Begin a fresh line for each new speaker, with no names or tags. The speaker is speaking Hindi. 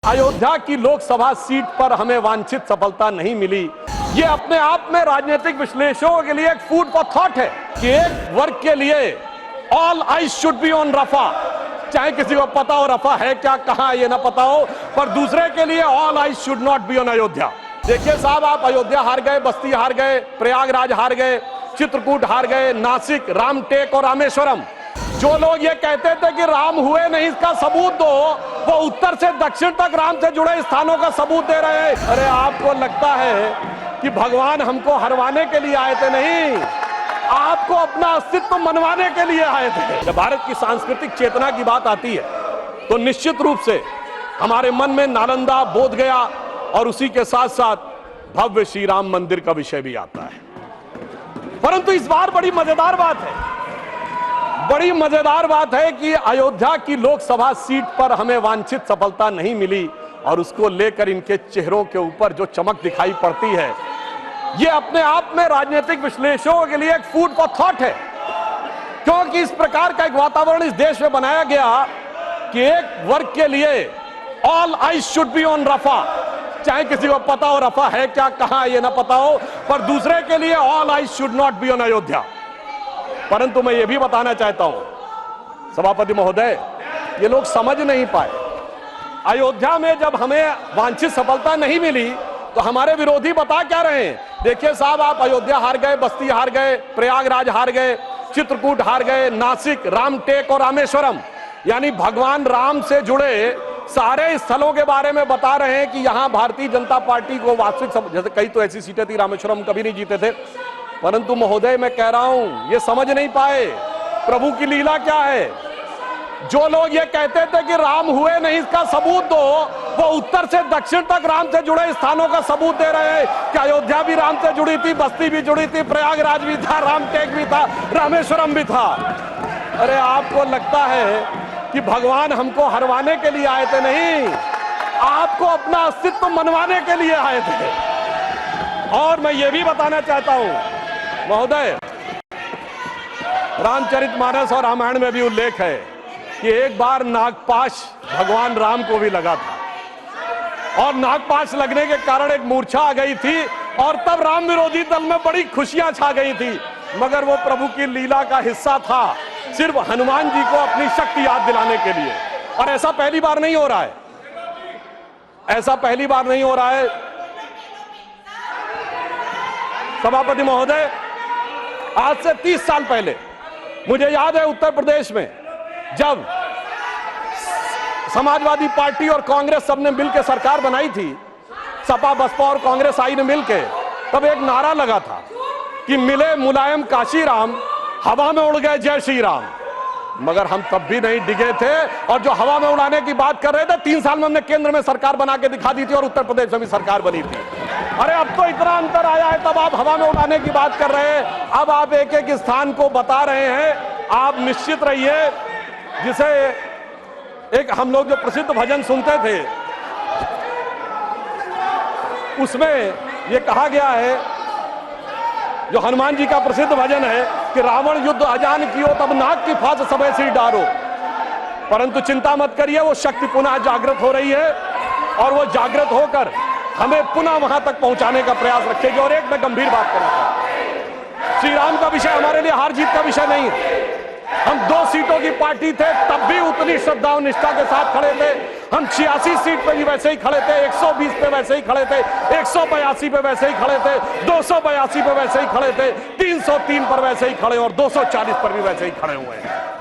अयोध्या की लोकसभा सीट पर हमें वांछित सफलता नहीं मिली। ये अपने आप में राजनीतिक विश्लेषकों के लिए एक फूड फॉर थॉट है कि एक वर्ग के लिए all eyes should be on Rafah, चाहे किसी को पता हो रफा है क्या, कहां ये ना पता हो, पर दूसरे के लिए all eyes should not be on Ayodhya. देखिए साहब, आप अयोध्या हार गए, बस्ती हार गए, प्रयागराज हार गए, चित्रकूट हार गए, नासिक, रामटेक और रामेश्वरम। जो लोग ये कहते थे कि राम हुए नहीं, इसका सबूत दो, वो उत्तर से दक्षिण तक राम से जुड़े स्थानों का सबूत दे रहे हैं। अरे आपको लगता है कि भगवान हमको हरवाने के लिए आए थे? नहीं, आपको अपना अस्तित्व मनवाने के लिए आए थे। जब भारत की सांस्कृतिक चेतना की बात आती है तो निश्चित रूप से हमारे मन में नालंदा, बोधगया और उसी के साथ साथ भव्य श्री राम मंदिर का विषय भी आता है। परंतु इस बार बड़ी मजेदार बात है कि अयोध्या की लोकसभा सीट पर हमें वांछित सफलता नहीं मिली और उसको लेकर इनके चेहरों के ऊपर जो चमक दिखाई पड़ती है, ये अपने आप में राजनीतिक विश्लेषकों के लिए एक फूड फॉर थॉट है। क्योंकि इस प्रकार का एक वातावरण इस देश में बनाया गया कि एक वर्ग के लिए all eyes should be on Rafah, चाहे किसी को पता हो रफा है क्या, कहां ये ना पता हो, पर दूसरे के लिए all eyes should not be on Ayodhya. परंतु मैं ये भी बताना चाहता हूं सभापति महोदय, ये लोग समझ नहीं पाए। अयोध्या में जब हमें वांछित सफलता नहीं मिली तो हमारे विरोधी बता क्या रहे हैं? देखिए साहब, आप अयोध्या हार गए, बस्ती हार गए, प्रयागराज हार गए, चित्रकूट हार गए, नासिक, रामटेक और रामेश्वरम, यानी भगवान राम से जुड़े सारे स्थलों के बारे में बता रहे हैं कि यहां भारतीय जनता पार्टी को वास्तविक, जैसे कई तो ऐसी सीटें थी, रामेश्वरम कभी नहीं जीते थे। परंतु महोदय मैं कह रहा हूं, ये समझ नहीं पाए प्रभु की लीला क्या है। जो लोग ये कहते थे कि राम हुए नहीं, इसका सबूत दो, वो उत्तर से दक्षिण तक राम से जुड़े स्थानों का सबूत दे रहे हैं कि अयोध्या भी राम से जुड़ी थी, बस्ती भी जुड़ी थी, प्रयागराज भी था, रामटेक भी था, रामेश्वरम भी था। अरे आपको लगता है कि भगवान हमको हरवाने के लिए आए थे? नहीं, आपको अपना अस्तित्व मनवाने के लिए आए थे। और मैं ये भी बताना चाहता हूं महोदय, रामचरितमानस और रामायण में भी उल्लेख है कि एक बार नागपाश भगवान राम को भी लगा था और नागपाश लगने के कारण एक मूर्छा आ गई थी और तब राम विरोधी दल में बड़ी खुशियां छा गई थी, मगर वो प्रभु की लीला का हिस्सा था, सिर्फ हनुमान जी को अपनी शक्ति याद दिलाने के लिए। और ऐसा पहली बार नहीं हो रहा है, ऐसा पहली बार नहीं हो रहा है सभापति महोदय। आज से 30 साल पहले मुझे याद है, उत्तर प्रदेश में जब समाजवादी पार्टी और कांग्रेस सबने मिलकर सरकार बनाई थी, सपा बसपा और कांग्रेस आई ने मिलकर, तब एक नारा लगा था कि मिले मुलायम काशी राम, हवा में उड़ गए जय श्री राम। मगर हम तब भी नहीं डिगे थे और जो हवा में उड़ाने की बात कर रहे थे, 3 साल में हमने केंद्र में सरकार बना के दिखा दी थी और उत्तर प्रदेश में भी सरकार बनी थी। अरे अब तो इतना अंतर आया है, तब आप हवा में उड़ाने की बात कर रहे हैं, अब आप एक एक स्थान को बता रहे हैं। आप निश्चित रहिए, जिसे एक हम लोग जो प्रसिद्ध भजन सुनते थे उसमें ये कहा गया है, जो हनुमान जी का प्रसिद्ध भजन है कि रावण युद्ध अजान कियो तब नाग की फांस सबे सिर डारो। परंतु चिंता मत करिए, वो शक्ति पुनः जागृत हो रही है और वो जागृत होकर हमें पुनः वहां तक पहुंचाने का प्रयास रखेगी। और एक मैं गंभीर बात करना चाहता हूं, श्री राम का विषय हमारे लिए हार जीत का विषय नहीं है। हम 2 सीटों की पार्टी थे, तब भी उतनी श्रद्धा और निष्ठा के साथ खड़े थे। हम 86 सीट पे भी वैसे ही खड़े थे, 120 पे वैसे ही खड़े थे, 182 पे वैसे ही खड़े थे, 282 पे वैसे ही खड़े थे, 303 पर वैसे ही खड़े और 240 पर भी वैसे ही खड़े हुए हैं।